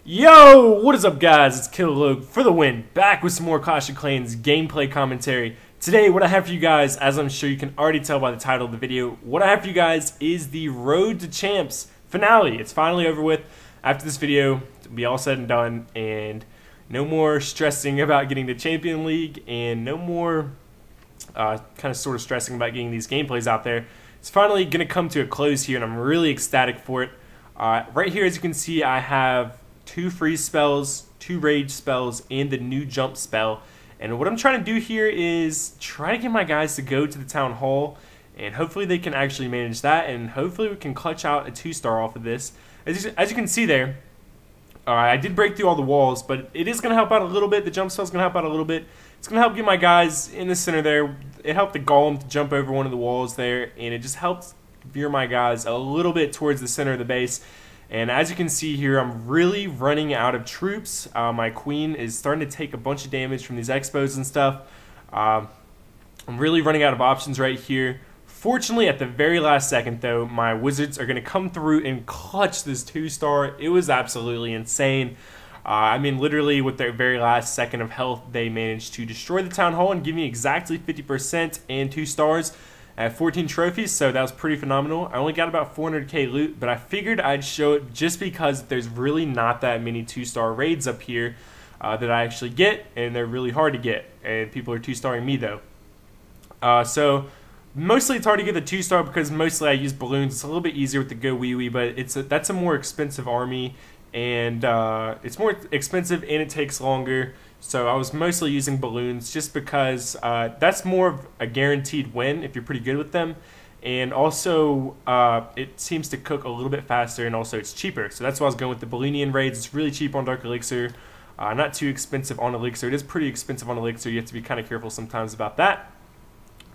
Yo, what is up guys, it's Killogue for the win, back with some more Clash of Clans gameplay commentary. Today what I have for you guys, as I'm sure you can already tell by the title of the video, what I have for you guys is the Road to Champs finale. It's finally over with. After this video, it'll be all said and done, and no more stressing about getting the Champion League, and no more sort of stressing about getting these gameplays out there. It's finally going to come to a close here, and I'm really ecstatic for it. Right here, as you can see, I have 2 freeze spells, 2 rage spells, and the new jump spell. And what I'm trying to do here is try to get my guys to go to the town hall, and hopefully they can actually manage that, and hopefully we can clutch out a 2-star off of this. As you can see there, I did break through all the walls, but it is going to help out a little bit. The jump spell is going to help out a little bit. It's going to help get my guys in the center there. It helped the golem to jump over one of the walls there, and it just helped veer my guys a little bit towards the center of the base. And as you can see here, I'm really running out of troops. My queen is starting to take a bunch of damage from these expos and stuff. I'm really running out of options right here. Fortunately, at the very last second, though, my wizards are going to come through and clutch this 2-star. It was absolutely insane. I mean, literally, with their very last second of health, they managed to destroy the town hall and give me exactly 50% and 2 stars. I have 14 trophies, so that was pretty phenomenal. I only got about 400k loot, but I figured I'd show it just because there's really not that many 2-star raids up here that I actually get, and they're really hard to get, and people are 2-starring me though. So mostly it's hard to get the 2-star because mostly I use balloons. It's a little bit easier with the YAYYY, but that's a more expensive army, and it's more expensive and it takes longer. So I was mostly using balloons just because that's more of a guaranteed win if you're pretty good with them. And also it seems to cook a little bit faster, and also it's cheaper. So that's why I was going with the Balloonian raids. It's really cheap on Dark Elixir. Not too expensive on Elixir. It is pretty expensive on Elixir. You have to be kind of careful sometimes about that.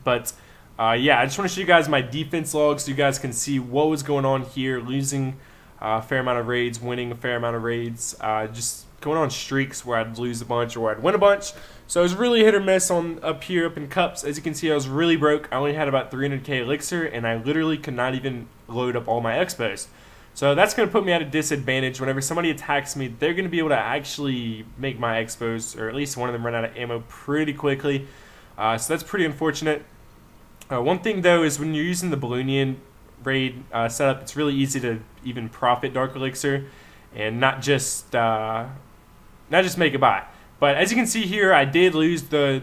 But yeah, I just want to show you guys my defense log so you guys can see what was going on here. Losing a fair amount of raids, winning a fair amount of raids. Just going on streaks where I'd lose a bunch or where I'd win a bunch. So it was really hit or miss on up in cups. As you can see, I was really broke. I only had about 300k elixir, and I literally could not even load up all my expos. So that's going to put me at a disadvantage. Whenever somebody attacks me, they're going to be able to actually make my expos, or at least one of them, run out of ammo pretty quickly. So that's pretty unfortunate. One thing though is when you're using the Balloonian raid setup, it's really easy to even profit Dark Elixir and not just make it by. But as you can see here, I did lose the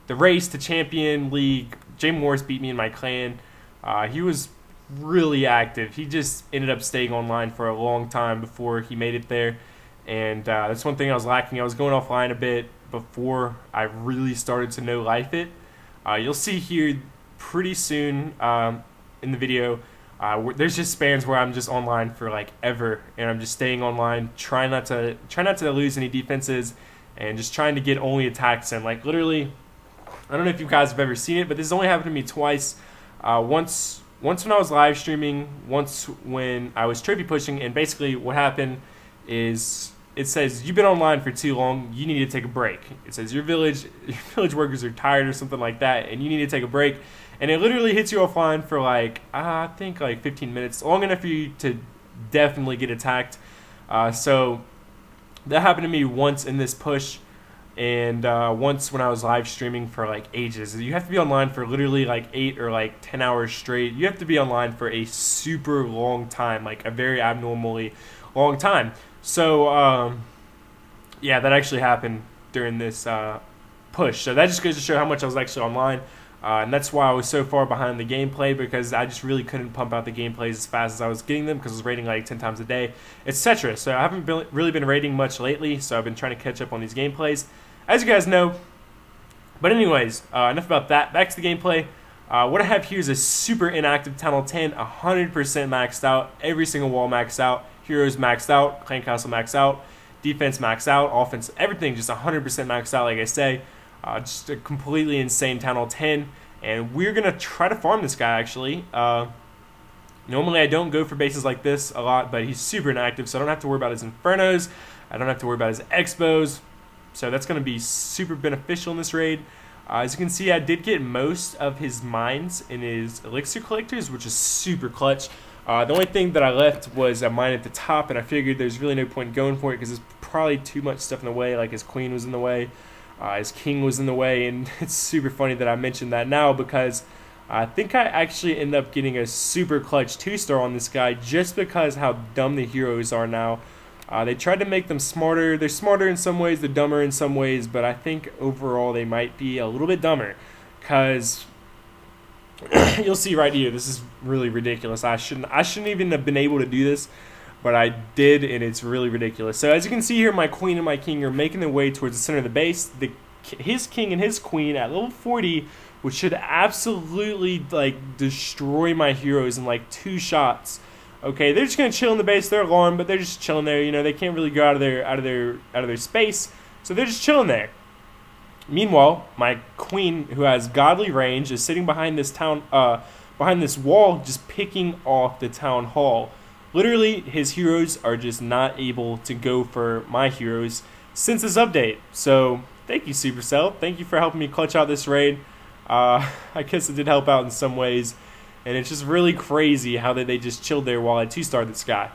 race to Champion League. Jay Morris beat me in my clan. He was really active. He just ended up staying online for a long time before he made it there, and that's one thing I was lacking. I was going offline a bit before I really started to know life it. You'll see here pretty soon in the video. There's just spans where I'm just online for like ever, and I'm just staying online, try not to lose any defenses, and just trying to get only attacks in. Like literally, I don't know if you guys have ever seen it, but this has only happened to me twice. Once when I was live streaming, once when I was trophy pushing, and basically what happened is it says you've been online for too long, you need to take a break. It says your village workers are tired or something like that, and you need to take a break. And it literally hits you offline for like, I think like 15 minutes, long enough for you to definitely get attacked. So that happened to me once in this push, and once when I was live streaming for like ages. You have to be online for literally like 8 or like 10 hours straight. You have to be online for a super long time, like a very abnormally long time. So yeah, that actually happened during this push. So that just goes to show how much I was actually online. And that's why I was so far behind the gameplay, because I just really couldn't pump out the gameplays as fast as I was getting them, because I was raiding like 10 times a day, etc. So I haven't really been raiding much lately, so I've been trying to catch up on these gameplays, as you guys know. But anyways, enough about that. Back to the gameplay. What I have here is a super inactive Town Hall 10, 100% maxed out, every single wall maxed out, heroes maxed out, clan castle maxed out, defense maxed out, offense, everything just 100% maxed out, like I say. Just a completely insane Town Hall 10, and we're going to try to farm this guy actually. Normally I don't go for bases like this a lot, but he's super inactive, so I don't have to worry about his Infernos, I don't have to worry about his Expos, so that's going to be super beneficial in this raid. As you can see, I did get most of his mines and his elixir collectors, which is super clutch. The only thing that I left was a mine at the top, and I figured there's really no point going for it because there's probably too much stuff in the way. Like his queen was in the way, his king was in the way, and it's super funny that I mentioned that now because I think I actually end up getting a super clutch 2-star on this guy just because how dumb the heroes are now. They tried to make them smarter. They're smarter in some ways, they're dumber in some ways, but I think overall they might be a little bit dumber because you'll see right here, this is really ridiculous. I shouldn't even have been able to do this, but I did, and it's really ridiculous. So as you can see here, my queen and my king are making their way towards the center of the base. His king and his queen at level 40, which should absolutely like destroy my heroes in like 2 shots. Okay, they're just gonna chill in the base. They're alarmed, but they're just chilling there. You know, they can't really go out of their space, so they're just chilling there. Meanwhile, my queen, who has godly range, is sitting behind this behind this wall, just picking off the town hall. Literally, his heroes are just not able to go for my heroes since this update. So, thank you, Supercell. Thank you for helping me clutch out this raid. I guess it did help out in some ways, and it's just really crazy how they just chilled there while I 2-starred this guy.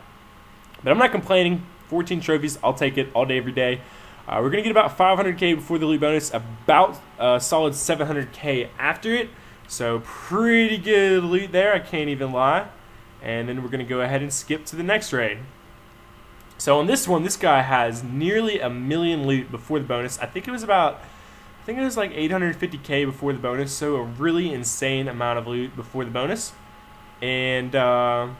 But I'm not complaining. 14 trophies, I'll take it all day, every day. We're going to get about 500k before the loot bonus, about a solid 700k after it. So pretty good loot there, I can't even lie. And then we're going to go ahead and skip to the next raid. So on this one, this guy has nearly 1 million loot before the bonus. I think it was like 850k before the bonus, so a really insane amount of loot before the bonus. And yeah,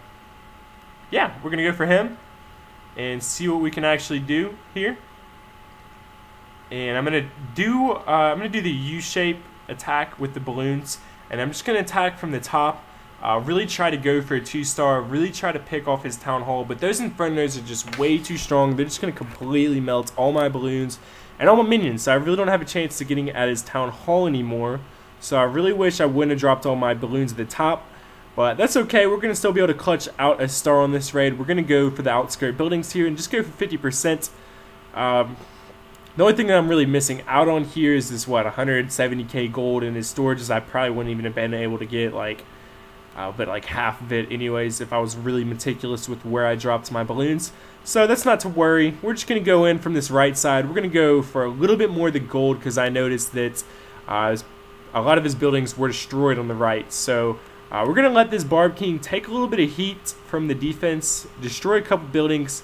we're going to go for him and see what we can actually do here. And I'm gonna do the U-shape attack with the balloons, and I'm just gonna attack from the top. Really try to go for a 2-star. Really try to pick off his town hall, but those Infernos are just way too strong. They're just gonna completely melt all my balloons and all my minions. So I really don't have a chance to getting at his town hall anymore. So I really wish I wouldn't have dropped all my balloons at the top, but that's okay. We're gonna still be able to clutch out a star on this raid. We're gonna go for the outskirt buildings here and just go for 50%. The only thing that I'm really missing out on here is this, 170k gold in his storages. I probably wouldn't even have been able to get but like half of it anyways if I was really meticulous with where I dropped my balloons. So that's not to worry. We're just going to go in from this right side. We're going to go for a little bit more of the gold because I noticed that a lot of his buildings were destroyed on the right. So we're going to let this Barb King take a little bit of heat from the defense, destroy a couple buildings,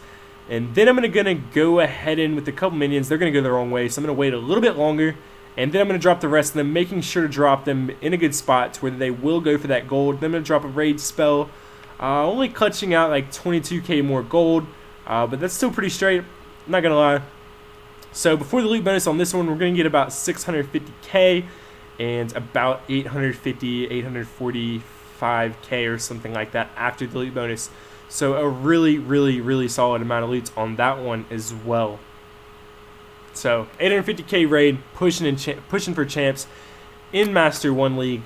and then I'm going to go ahead in with a couple minions. They're going to go the wrong way, so I'm going to wait a little bit longer, and then I'm going to drop the rest of them, making sure to drop them in a good spot to where they will go for that gold. Then I'm going to drop a raid spell, only clutching out like 22k more gold, but that's still pretty straight, I'm not going to lie. So before the loot bonus on this one, we're going to get about 650k and about 845k or something like that after the loot bonus. So a really solid amount of loot on that one as well. So 850k raid, pushing for champs in Master 1 League,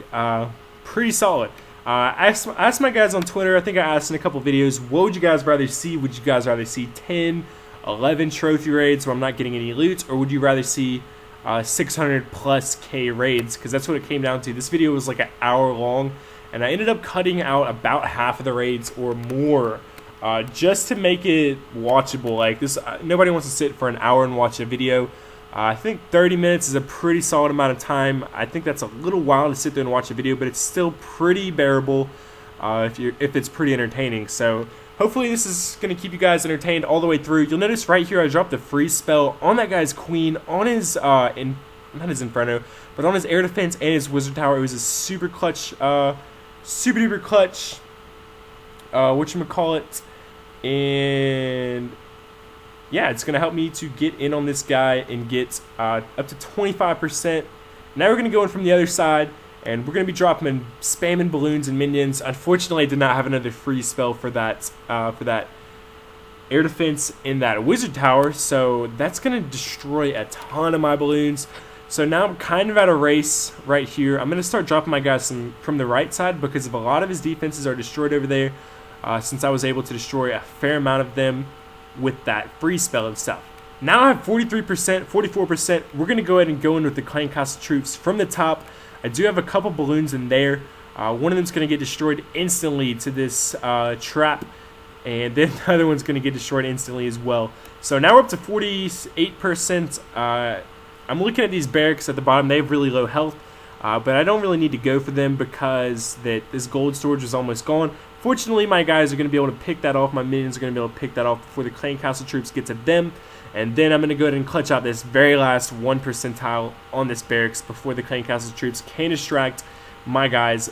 pretty solid. I asked my guys on Twitter, I think I asked in a couple videos, what would you guys rather see? Would you guys rather see 10, 11 trophy raids where I'm not getting any loot, or would you rather see 600 plus K raids? Because that's what it came down to. This video was like an hour long, and I ended up cutting out about half of the raids or more just to make it watchable. Like this, nobody wants to sit for an hour and watch a video. I think 30 minutes is a pretty solid amount of time. I think that's a little while to sit there and watch a video, but it's still pretty bearable if it's pretty entertaining. So hopefully this is going to keep you guys entertained all the way through. You'll notice right here I dropped a freeze spell on that guy's queen, on his not his Inferno, but on his air defense and his wizard tower. It was a super clutch, super duper clutch, whatchamacallit, and yeah, it's going to help me to get in on this guy and get up to 25%. Now we're going to go in from the other side, and we're going to be dropping and spamming balloons and minions. Unfortunately, I did not have another free spell for that air defense in that wizard tower, so that's going to destroy a ton of my balloons. So now I'm kind of at a race right here. I'm going to start dropping my guys from the right side because of a lot of his defenses are destroyed over there, since I was able to destroy a fair amount of them with that free spell and stuff. Now I have 43%, 44%. We're going to go ahead and go in with the Clan Castle troops from the top. I do have a couple balloons in there. One of them's going to get destroyed instantly to this trap, and then the other one's going to get destroyed instantly as well. So now we're up to 48%. I'm looking at these barracks at the bottom. They have really low health, but I don't really need to go for them because this gold storage is almost gone. Fortunately, my guys are going to be able to pick that off. My minions are going to be able to pick that off before the clan castle troops get to them. And then I'm going to go ahead and clutch out this very last 1 percentile on this barracks before the clan castle troops can distract my guys.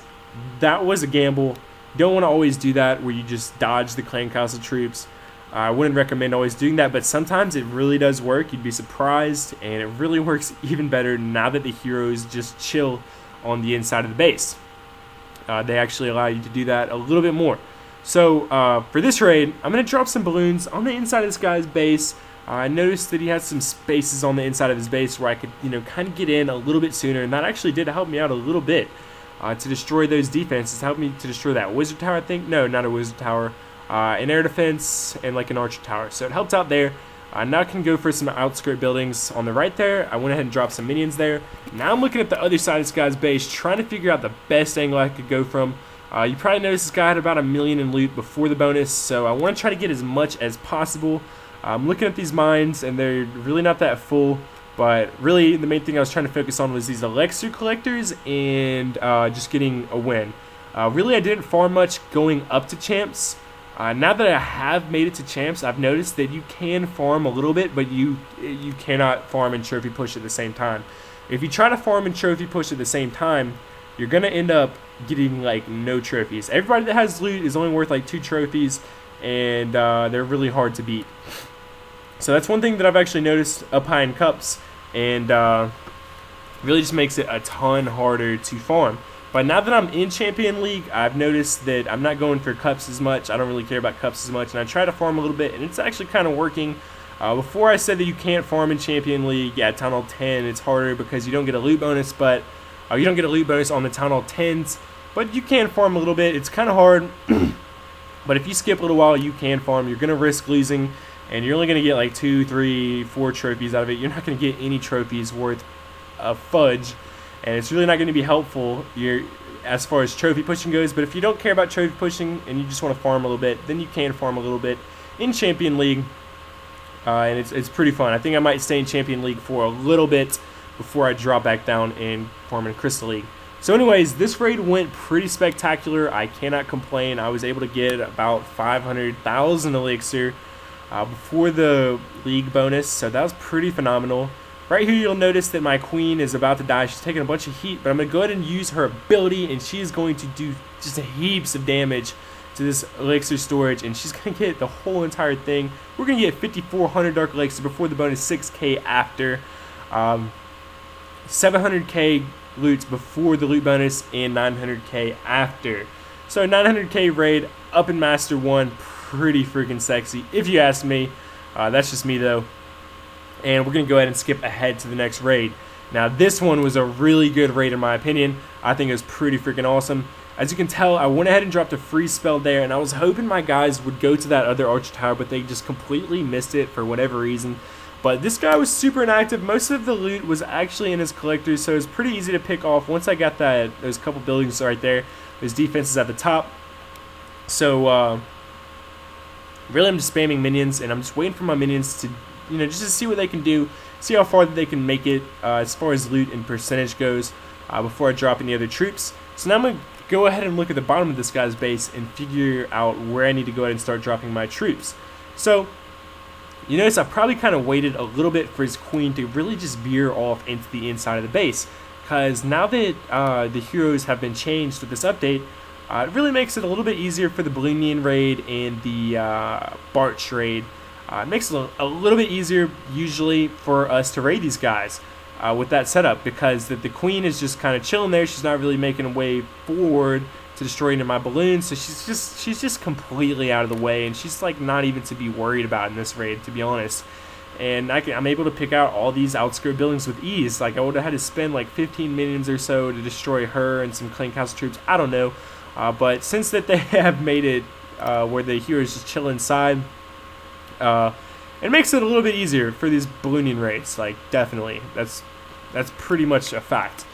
That was a gamble. You don't want to always do that where you just dodge the clan castle troops. I wouldn't recommend always doing that, but sometimes it really does work. You'd be surprised, and it really works even better now that the heroes just chill on the inside of the base. They actually allow you to do that a little bit more. So for this raid, I'm going to drop some balloons on the inside of this guy's base. I noticed that he had some spaces on the inside of his base where I could, kind of get in a little bit sooner, and that actually did help me out a little bit to destroy those defenses. Helped me to destroy that wizard tower, I think. No, not a wizard tower. An air defense and like an archer tower. So it helped out there. Now I can go for some outskirt buildings on the right there. I went ahead and dropped some minions there. Now I'm looking at the other side of this guy's base, trying to figure out the best angle I could go from. You probably noticed this guy had about 1 million in loot before the bonus, so I want to try to get as much as possible. I'm looking at these mines, and they're really not that full, but really the main thing I was trying to focus on was these elixir collectors and just getting a win. Really, I didn't farm much going up to champs. Now that I have made it to champs, I've noticed that you can farm a little bit, but you cannot farm and trophy push at the same time. If you try to farm and trophy push at the same time, you're going to end up getting like no trophies. Everybody that has loot is only worth like 2 trophies, and they're really hard to beat. So that's one thing that I've actually noticed up high in cups, and really just makes it a ton harder to farm. But now that I'm in Champion League, I've noticed that I'm not going for cups as much. I don't really care about cups as much, and I try to farm a little bit, and it's actually kind of working. Before I said that you can't farm in Champion League, yeah, Town Hall 10, it's harder because you don't get a loot bonus, but you don't get a loot bonus on the Town Hall 10s, but you can farm a little bit. It's kind of hard, but if you skip a little while, you can farm. You're going to risk losing, and you're only going to get like 2, 3, 4 trophies out of it. You're not going to get any trophies worth a fudge. And it's really not going to be helpful as far as trophy pushing goes. But if you don't care about trophy pushing and you just want to farm a little bit, then you can farm a little bit in Champion League. And it's pretty fun. I think I might stay in Champion League for a little bit before I drop back down and farm in Crystal League. So anyways, this raid went pretty spectacular. I cannot complain. I was able to get about 500,000 elixir before the league bonus. So that was pretty phenomenal. Right here, you'll notice that my queen is about to die. She's taking a bunch of heat, but I'm going to go ahead and use her ability, and she is going to do just heaps of damage to this elixir storage, and she's going to get the whole entire thing. We're going to get 5,400 dark elixir before the bonus, 6k after, 700k loot before the loot bonus, and 900k after. So 900k raid up in Master 1, pretty freaking sexy, if you ask me. That's just me, though. And we're going to go ahead and skip ahead to the next raid. Now, this one was a really good raid in my opinion. I think it was pretty freaking awesome. As you can tell, I went ahead and dropped a free spell there, and I was hoping my guys would go to that other archer tower, but they just completely missed it for whatever reason. But this guy was super inactive. Most of the loot was actually in his collectors, so it was pretty easy to pick off once I got those couple buildings right there, those defenses at the top. So, really, I'm just spamming minions, and I'm just waiting for my minions to just to see what they can do, see how far that they can make it as far as loot and percentage goes before I drop any other troops. So now I'm going to go ahead and look at the bottom of this guy's base and figure out where I need to go ahead and start dropping my troops. So you notice I probably kind of waited a little bit for his queen to really just veer off into the inside of the base, because now that the heroes have been changed with this update, it really makes it a little bit easier for the Balloonian raid and the Barch raid. It makes it a little bit easier usually for us to raid these guys with that setup, because the queen is just kind of chilling there. She's not really making a way forward to destroy any of my balloons, so she's just completely out of the way, and she's like not even to be worried about in this raid, to be honest. And I'm able to pick out all these outskirt buildings with ease. Like, I would have had to spend like 15 minions or so to destroy her and some clan castle troops. I don't know, but since that they have made it where the heroes just chill inside, it makes it a little bit easier for these Balloonian raids. Like, definitely, that's pretty much a fact.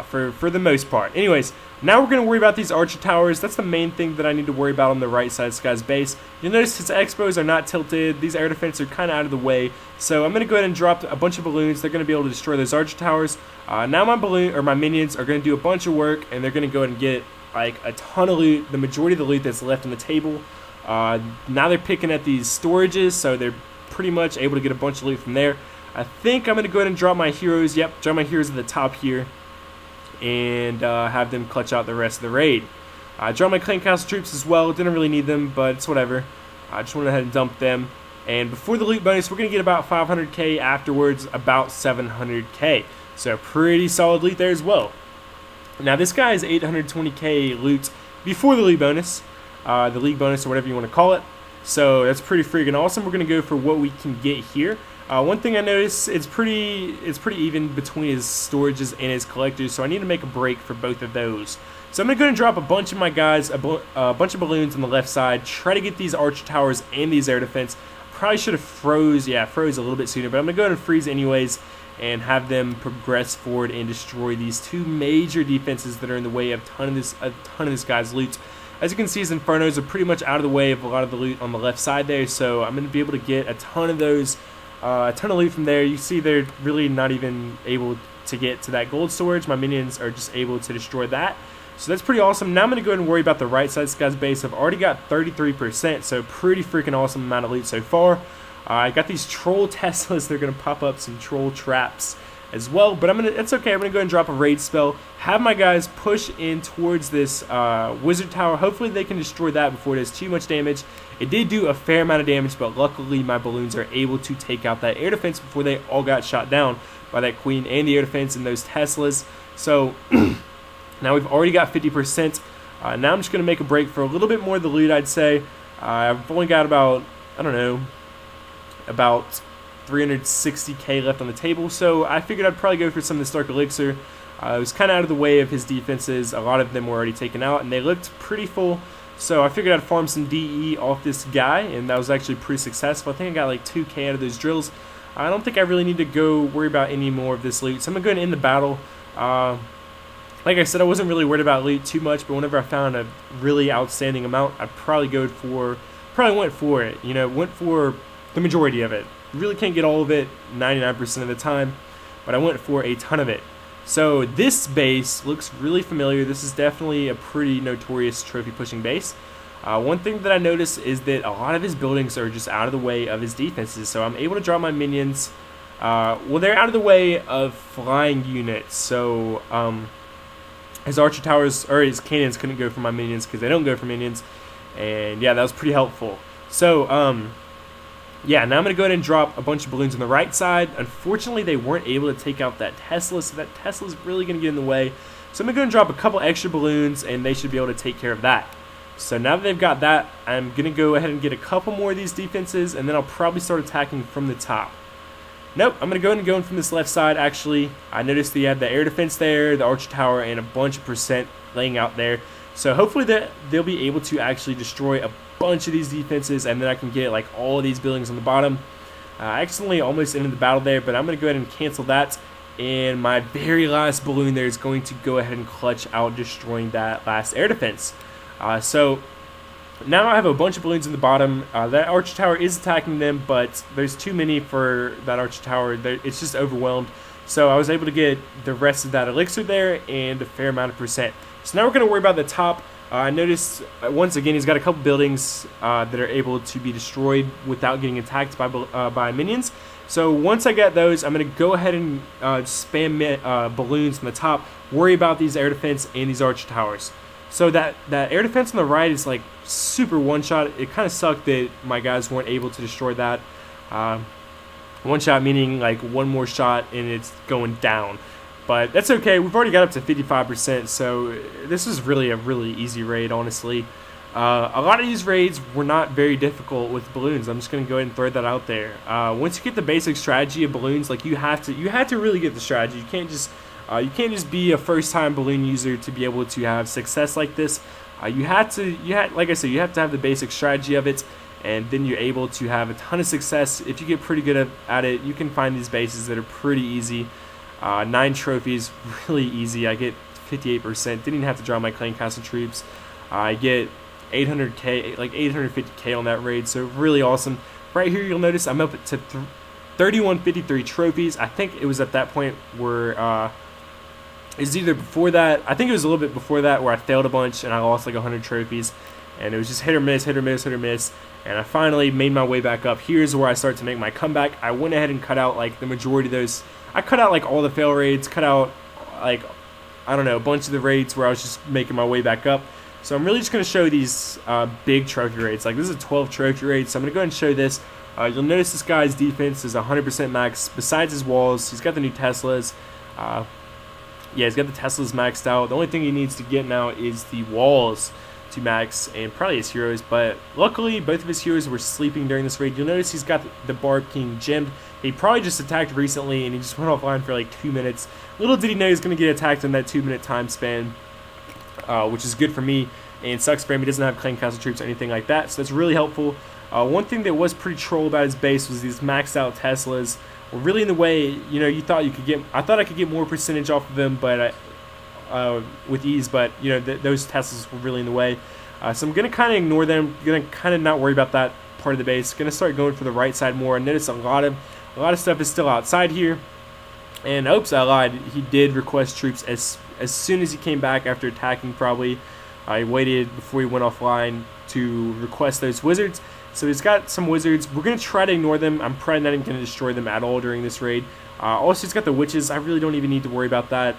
for the most part. Anyways, now we're going to worry about these archer towers. That's the main thing that I need to worry about on the right side of this guy's base. You'll notice his expos are not tilted. These air defense are kind of out of the way. So I'm going to go ahead and drop a bunch of balloons. They're going to be able to destroy those archer towers. Now my minions are going to do a bunch of work, and they're going to go ahead and get like a ton of loot, the majority of the loot that's left on the table. Now they're picking at these storages, so they're pretty much able to get a bunch of loot from there. I think I'm going to go ahead and drop my heroes. Yep, drop my heroes at the top here, and have them clutch out the rest of the raid. I dropped my clan castle troops as well. Didn't really need them, but it's whatever. I just went ahead and dumped them. And before the loot bonus, we're going to get about 500k. Afterwards, about 700k. So pretty solid loot there as well. Now this guy is 820k loot before the league bonus, or whatever you want to call it. So that's pretty freaking awesome. We're going to go for what we can get here. One thing I noticed, it's pretty even between his storages and his collectors, so I need to make a break for both of those. So I'm going to go and drop a bunch of my guys, a bunch of balloons on the left side, try to get these archer towers and these air defense. Probably should have froze a little bit sooner, but I'm going to go ahead and freeze anyways and have them progress forward and destroy these two major defenses that are in the way of a ton of this guy's loot. As you can see, his Infernos are pretty much out of the way of a lot of the loot on the left side there, so I'm going to be able to get a ton of those. A ton of loot from there. You see they're really not even able to get to that gold storage. My minions are just able to destroy that. So that's pretty awesome. Now I'm going to go ahead and worry about the right side of this guy's base. I've already got 33%, so pretty freaking awesome amount of loot so far. I got these troll Teslas. They're going to pop up some troll traps as well, but it's okay. I'm going to go ahead and drop a raid spell. Have my guys push in towards this wizard tower. Hopefully they can destroy that before it does too much damage. It did do a fair amount of damage, but luckily my balloons are able to take out that air defense before they all got shot down by that queen and the air defense and those Teslas. So now we've already got 50%. Now I'm just going to make a break for a little bit more of the loot, I'd say. I've only got about, I don't know, about 360k left on the table, so I figured I'd probably go for some of this Dark Elixir. It was kind of out of the way of his defenses. A lot of them were already taken out, and they looked pretty full, so I figured I'd farm some DE off this guy, and that was actually pretty successful. I think I got like 2k out of those drills. I don't think I really need to go worry about any more of this loot, so I'm going to go ahead and end the battle. Like I said, I wasn't really worried about loot too much, but whenever I found a really outstanding amount, I'd probably went for it, you know, went for the majority of it. Really can't get all of it 99% of the time, but I went for a ton of it. So this base looks really familiar. This is definitely a pretty notorious trophy pushing base. One thing that I noticed is that a lot of his buildings are just out of the way of his defenses, so I'm able to draw my minions. Well, they're out of the way of flying units, so his archer towers, or his cannons, couldn't go for my minions because they don't go for minions, and yeah, that was pretty helpful. So yeah, now I'm going to go ahead and drop a bunch of balloons on the right side. Unfortunately, they weren't able to take out that Tesla, so that Tesla's really going to get in the way. So I'm going to go and drop a couple extra balloons, and they should be able to take care of that. So now that they've got that, I'm going to go ahead and get a couple more of these defenses, and then I'll probably start attacking from the top. Nope, I'm going to go ahead and go in from this left side, actually. I noticed they had the air defense there, the archer tower, and a bunch of percent laying out there. So hopefully they'll be able to actually destroy a bunch of these defenses, and then I can get like all of these buildings on the bottom. I accidentally almost ended the battle there, but I'm going to go ahead and cancel that, and my very last balloon there is going to go ahead and clutch out destroying that last air defense. So now I have a bunch of balloons in the bottom. That archer tower is attacking them, but there's too many for that archer tower. It's just overwhelmed. So I was able to get the rest of that elixir there and a fair amount of percent. So now we're going to worry about the top. I noticed, once again, he's got a couple buildings that are able to be destroyed without getting attacked by minions. So once I get those, I'm going to go ahead and spam balloons from the top, worry about these air defense and these archer towers. So that air defense on the right is like super one-shot. It kind of sucked that my guys weren't able to destroy that. One-shot meaning like one more shot and it's going down. But that's okay. We've already got up to 55%, so this is really a really easy raid, honestly. A lot of these raids were not very difficult with balloons. I'm just going to go ahead and throw that out there. Once you get the basic strategy of balloons, like you have to really get the strategy. You can't just be a first-time balloon user to be able to have success like this. Like I said, you have to have the basic strategy of it, and then you're able to have a ton of success. If you get pretty good at it, you can find these bases that are pretty easy. 9 trophies, really easy. I get 58%. Didn't even have to draw my Clan Castle troops. I get 800k, like 850k on that raid, so really awesome. Right here, you'll notice I'm up to 3153 trophies. I think it was at that point where it was either before that. I think it was a little bit before that where I failed a bunch and I lost like 100 trophies, and it was just hit or miss, hit or miss, hit or miss. And I finally made my way back up. Here's where I start to make my comeback. I went ahead and cut out like the majority of those. I cut out like all the fail raids, cut out like, I don't know, a bunch of the raids where I was just making my way back up. So I'm really just going to show these big trophy raids. Like this is a 12 trophy raid, so I'm going to go ahead and show this. You'll notice this guy's defense is 100% max. Besides his walls, he's got the new Teslas. Yeah, he's got the Teslas maxed out. The only thing he needs to get now is the walls to max, and probably his heroes, but luckily both of his heroes were sleeping during this raid. You'll notice he's got the Barb King gemmed. He probably just attacked recently and he just went offline for like 2 minutes. Little did he know he was going to get attacked in that 2-minute time span, which is good for me, and sucks for him. He doesn't have Clan Castle troops or anything like that, so that's really helpful. One thing that was pretty troll about his base was these maxed out Teslas were really in the way. You know, you thought you could get, I thought I could get more percentage off of them, but with ease, but you know, those Teslas were really in the way. So I'm going to kind of ignore them, going to kind of not worry about that part of the base. Going to start going for the right side more. I notice a lot of stuff is still outside here. And oops, I lied. He did request troops as soon as he came back after attacking probably. I waited before he went offline to request those wizards. So he's got some wizards. We're going to try to ignore them. I'm probably not even going to destroy them at all during this raid. Also, he's got the witches. I really don't even need to worry about that.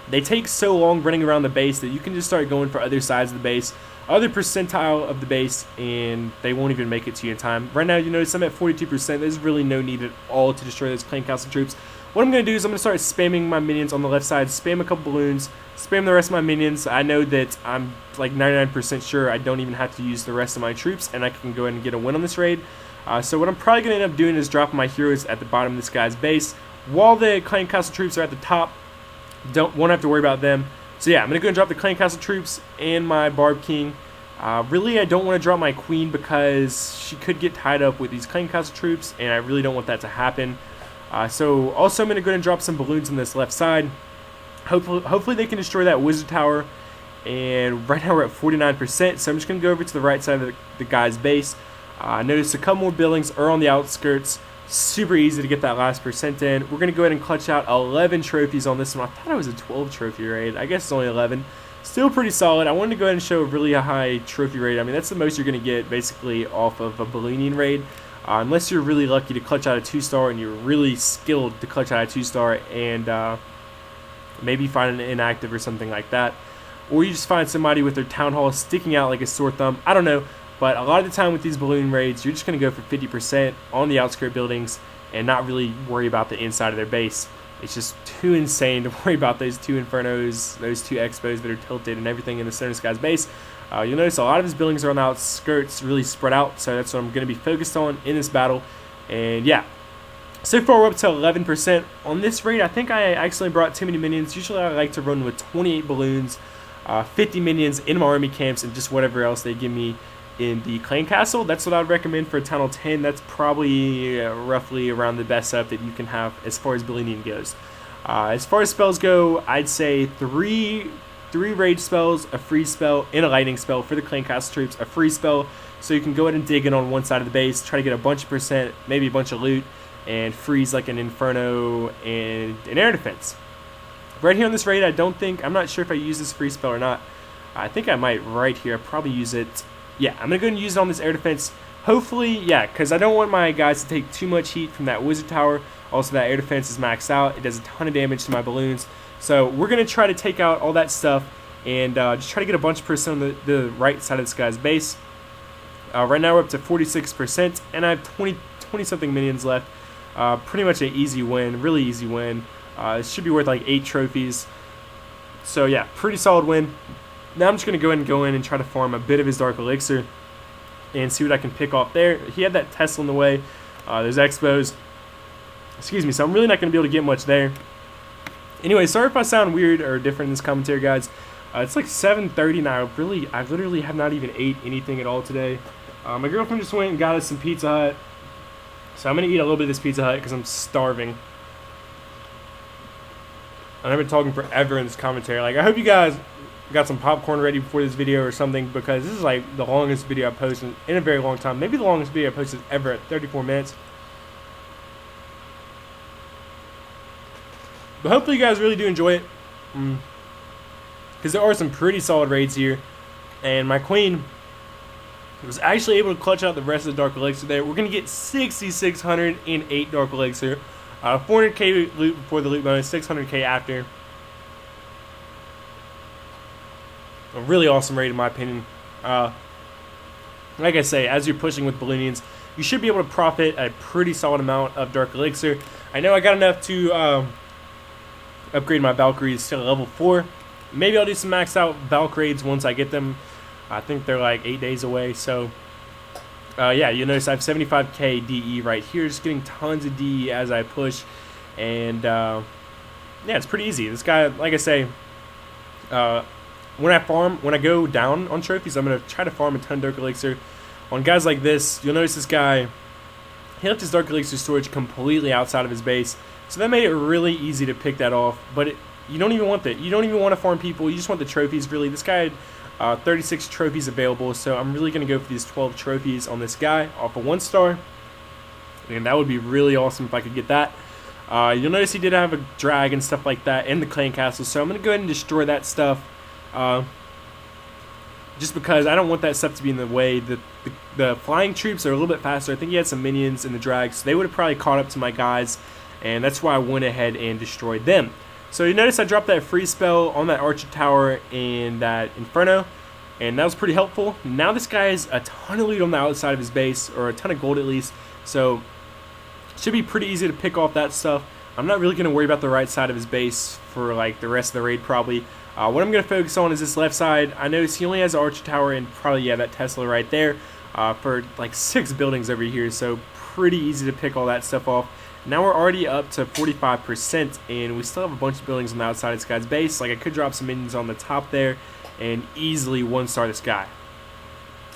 They take so long running around the base that you can just start going for other sides of the base, other percentile of the base, and they won't even make it to you in time. Right now, you notice I'm at 42%. There's really no need at all to destroy those Clan Castle troops. What I'm going to do is I'm going to start spamming my minions on the left side, spam a couple balloons, spam the rest of my minions. I know that I'm like 99% sure I don't even have to use the rest of my troops, and I can go ahead and get a win on this raid. So what I'm probably going to end up doing is dropping my heroes at the bottom of this guy's base, while the Clan Castle troops are at the top. Won't have to worry about them. So yeah, I'm going to go and drop the Clan Castle troops and my Barb King. Really, I don't want to drop my Queen because she could get tied up with these Clan Castle troops, and I really don't want that to happen. So also I'm going to go ahead and drop some balloons on this left side. Hopefully they can destroy that Wizard Tower. And right now we're at 49%, so I'm just going to go over to the right side of the guy's base. Notice a couple more buildings are on the outskirts. Super easy to get that last percent in. We're going to go ahead and clutch out 11 trophies on this one. I thought it was a 12 trophy raid. I guess it's only 11. Still pretty solid. I wanted to go ahead and show a really high trophy raid. I mean, that's the most you're going to get basically off of a ballooning raid. Unless you're really lucky to clutch out a 2-star and you're really skilled to clutch out a 2-star and maybe find an inactive or something like that. Or you just find somebody with their town hall sticking out like a sore thumb. I don't know. But a lot of the time with these balloon raids, you're just going to go for 50% on the outskirt buildings and not really worry about the inside of their base. It's just too insane to worry about those 2 Infernos, those 2 Expos that are tilted and everything in the center of this guy's base. You'll notice a lot of his buildings are on the outskirts, really spread out, so that's what I'm going to be focused on in this battle. And yeah, so far we're up to 11%. On this raid, I think I accidentally brought too many minions. Usually I like to run with 28 balloons, 50 minions in my army camps, and just whatever else they give me in the Clan Castle. That's what I would recommend for a Town Hall 10. That's probably roughly around the best setup that you can have as far as ballooning goes. As far as spells go, I'd say three rage spells, a freeze spell, and a lightning spell for the Clan Castle troops. A freeze spell, so you can go ahead and dig in on one side of the base, try to get a bunch of percent, maybe a bunch of loot, and freeze like an Inferno and an air defense. Right here on this raid, I'm not sure if I use this freeze spell or not. I think I might right here. I'll probably use it. Yeah, I'm going to go and use it on this air defense. Hopefully, yeah, because I don't want my guys to take too much heat from that Wizard Tower. Also, that air defense is maxed out. It does a ton of damage to my balloons. So we're going to try to take out all that stuff and just try to get a bunch of percent on the right side of this guy's base. Right now we're up to 46%, and I have 20-something minions left. Pretty much an easy win, really easy win. It should be worth like 8 trophies. So yeah, pretty solid win. Now I'm just going to go in and try to farm a bit of his Dark Elixir and see what I can pick off there. He had that Tesla in the way. There's Expos. Excuse me, so I'm really not going to be able to get much there. Anyway, sorry if I sound weird or different in this commentary, guys. It's like 7:30 now. I literally have not even ate anything at all today. My girlfriend just went and got us some Pizza Hut. So I'm going to eat a little bit of this Pizza Hut because I'm starving. And I've been talking forever in this commentary. Like, I hope you guys got some popcorn ready before this video or something, because this is like the longest video I've posted in a very long time. Maybe the longest video I posted ever at 34 minutes. But hopefully you guys really do enjoy it. Because there are some pretty solid raids here. And my queen was actually able to clutch out the rest of the Dark Elixir there. We're going to get 6,608 Dark Elixir. 400k loot before the loot bonus, 600k after. A really awesome raid in my opinion. Like I say, as you're pushing with Balloonians, you should be able to profit a pretty solid amount of Dark Elixir. I know I got enough to upgrade my Valkyries to level 4. Maybe I'll do some max out Valk raids once I get them. I think they're like 8 days away. So yeah, you'll notice I have 75k DE right here, just getting tons of DE as I push. And yeah, it's pretty easy. This guy, like I say, when I go down on trophies, I'm going to try to farm a ton of Dark Elixir. On guys like this, you'll notice this guy, he left his Dark Elixir storage completely outside of his base. So that made it really easy to pick that off. But you don't even want that. You don't even want to farm people. You just want the trophies, really. This guy had 36 trophies available. So I'm really going to go for these 12 trophies on this guy off a 1-star. And that would be really awesome if I could get that. You'll notice he did have a drag and stuff like that in the clan castle. So I'm going to go ahead and destroy that stuff. Just because I don't want that stuff to be in the way. The flying troops are a little bit faster. I think he had some minions in the drag, so they would have probably caught up to my guys, and that's why I went ahead and destroyed them. So you notice I dropped that freeze spell on that archer tower and that inferno, and that was pretty helpful. Now this guy has a ton of loot on the outside of his base, or a ton of gold at least, so it should be pretty easy to pick off that stuff. I'm not really going to worry about the right side of his base for like the rest of the raid probably. What I'm going to focus on is this left side. I notice he only has an archer tower and probably, yeah, that Tesla right there for like 6 buildings over here. So pretty easy to pick all that stuff off. Now we're already up to 45% and we still have a bunch of buildings on the outside of this guy's base. Like I could drop some minions on the top there and easily 1-star this guy.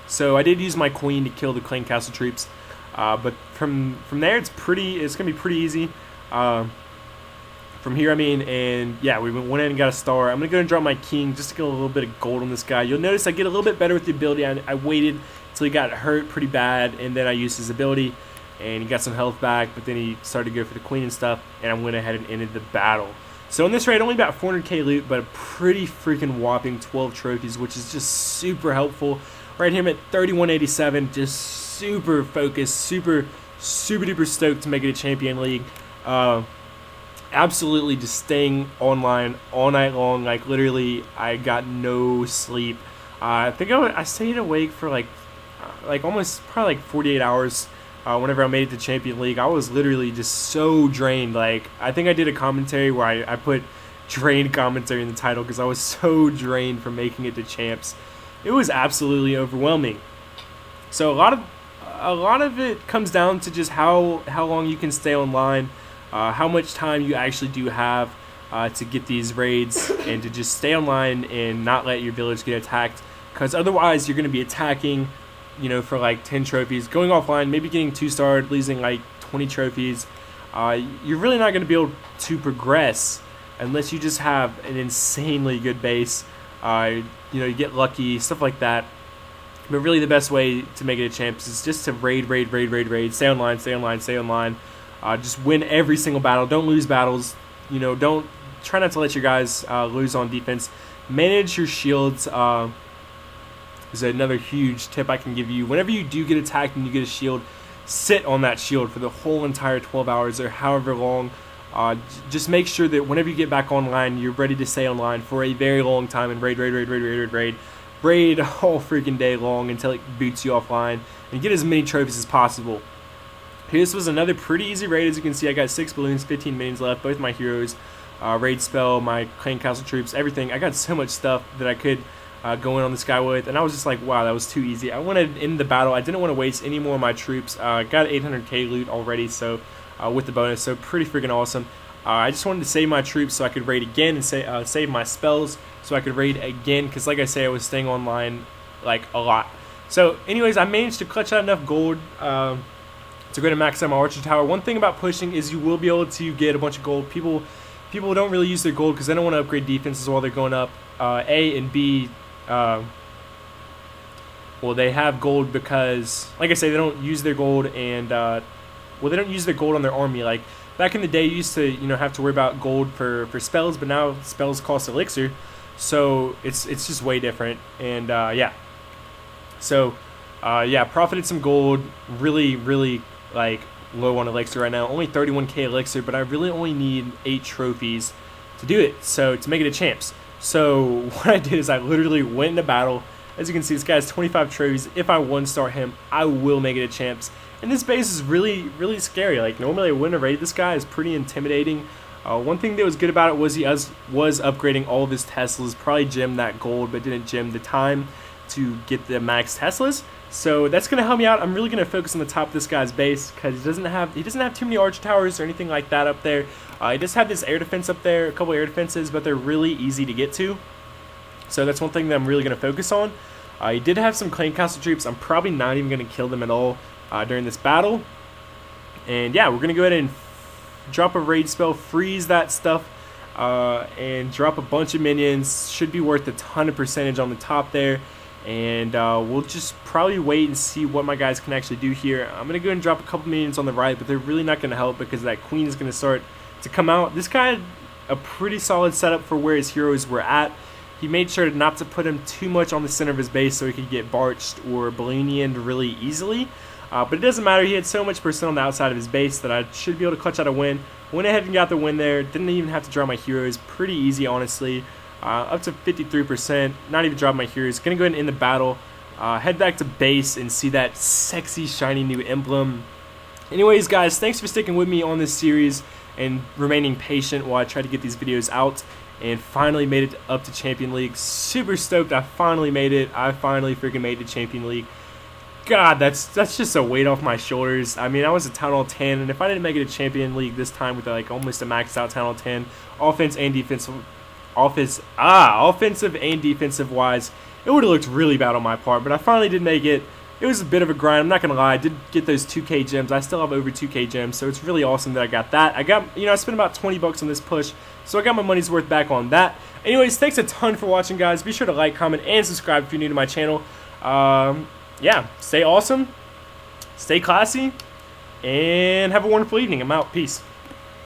So I did use my queen to kill the clan castle troops. But from there it's going to be pretty easy. From here, I mean, and yeah, we went in and got a star. I'm going to go and drop my king just to get a little bit of gold on this guy. You'll notice I get a little bit better with the ability. I waited until he got hurt pretty bad, and then I used his ability, and he got some health back, but then he started to go for the queen and stuff, and I went ahead and ended the battle. So in this raid, only about 400k loot, but a pretty freaking whopping 12 trophies, which is just super helpful. Right here, I'm at 3187, just super focused, super duper stoked to make it a champion league. Absolutely just staying online all night long. Like literally I got no sleep. I think I stayed awake for like almost probably like 48 hours whenever I made it to Champion League. I was literally just so drained. Like I think I did a commentary where I put drained commentary in the title because I was so drained from making it to champs. It was absolutely overwhelming. So a lot of it comes down to just how long you can stay online. How much time you actually do have to get these raids and to just stay online and not let your village get attacked, because otherwise you're going to be attacking, you know, for like 10 trophies, going offline, maybe getting 2-starred, losing like 20 trophies. You're really not going to be able to progress unless you just have an insanely good base. You know, you get lucky, stuff like that. But really the best way to make it a champs is just to raid, stay online. Just win every single battle. Don't lose battles. You know, try not to let your guys lose on defense. Manage your shields. Is another huge tip I can give you. Whenever you do get attacked and you get a shield, sit on that shield for the whole entire 12 hours or however long. Just make sure that whenever you get back online, you're ready to stay online for a very long time and raid all freaking day long until it boots you offline and get as many trophies as possible. This was another pretty easy raid. As you can see, I got 6 balloons, 15 minions left, both my heroes, raid spell, my clan castle troops, everything. I got so much stuff that I could go in on this guy with, and I was just like, wow, that was too easy. I wanted to end the battle. I didn't want to waste any more of my troops. Got 800k loot already, so with the bonus, so pretty freaking awesome. I just wanted to save my troops so I could raid again and save my spells so I could raid again, because like I say, I was staying online like a lot. So anyways, I managed to clutch out enough gold to go to max out my archer tower. One thing about pushing is you will be able to get a bunch of gold. People people don't really use their gold because they don't want to upgrade defenses while they're going up. A and B, well, they have gold because, like I say, they don't use their gold, and well, they don't use their gold on their army. Like back in the day, you used to have to worry about gold for spells, but now spells cost elixir, so it's just way different. And yeah, so yeah, profited some gold. Really like low on elixir right now, only 31k elixir, but I really only need 8 trophies to do it, so to make it a champs. So what I did is I literally went into battle. As you can see, this guy has 25 trophies. If I 1-star him, I will make it a champs. And this base is really scary. Like normally I wouldn't have raided this guy. It's pretty intimidating. One thing that was good about it was he was upgrading all of his Teslas. Probably gemmed that gold, but didn't gem the time to get the max Teslas. So that's gonna help me out. I'm really gonna focus on the top of this guy's base because he doesn't have too many archer towers or anything like that up there. He does have this air defense up there, a couple air defenses, but they're really easy to get to. So that's one thing that I'm really gonna focus on. He did have some clan castle troops. I'm probably not even gonna kill them at all during this battle. And yeah, we're gonna go ahead and drop a raid spell, freeze that stuff, and drop a bunch of minions. Should be worth a ton of percentage on the top there. And we'll just probably wait and see what my guys can actually do here. I'm going to go ahead and drop a couple minions on the right, but they're really not going to help because that queen is going to start to come out. This guy had a pretty solid setup for where his heroes were at. He made sure not to put him too much on the center of his base so he could get barched or balloonianed really easily. But it doesn't matter. He had so much percent on the outside of his base that I should be able to clutch out a win. Went ahead and got the win there. Didn't even have to draw my heroes. Pretty easy, honestly. Up to 53%, not even drop my heroes. Gonna go ahead and end the battle, head back to base and see that sexy shiny new emblem. Anyways guys, thanks for sticking with me on this series and remaining patient while I try to get these videos out, and finally made it up to Champion League. Super stoked I finally made it. I finally freaking made it to Champion League. God, that's just a weight off my shoulders. I mean, I was a Town Hall 10, and if I didn't make it to Champion League this time with like almost a maxed out Town Hall 10, offense and defensive and defensive wise, it would have looked really bad on my part, but I finally did make it. It was a bit of a grind, I'm not gonna lie. I did get those 2k gems. I still have over 2k gems, so it's really awesome that I got that. I spent about 20 bucks on this push, so I got my money's worth back on that. Anyways, thanks a ton for watching, guys. Be sure to like, comment, and subscribe if you're new to my channel. Yeah, stay awesome, stay classy, and have a wonderful evening. I'm out. Peace.